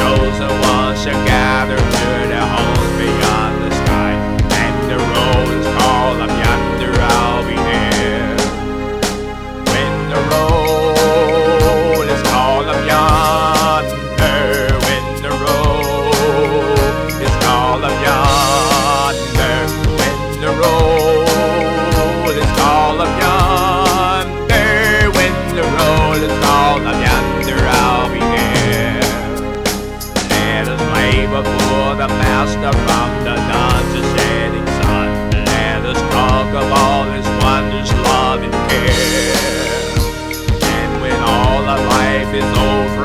chosen ones shall gather to their homes beyond the sky. And the roll is called up yonder, I'll be there. When the roll is called up yonder, when the roll is called up yonder, when the roll is called up yonder, when the roll is called up yonder, I'll be there. Let us lay before the Master from the dawn to setting sun. Let us talk of all His wonders, love, and care. And when all of life is over,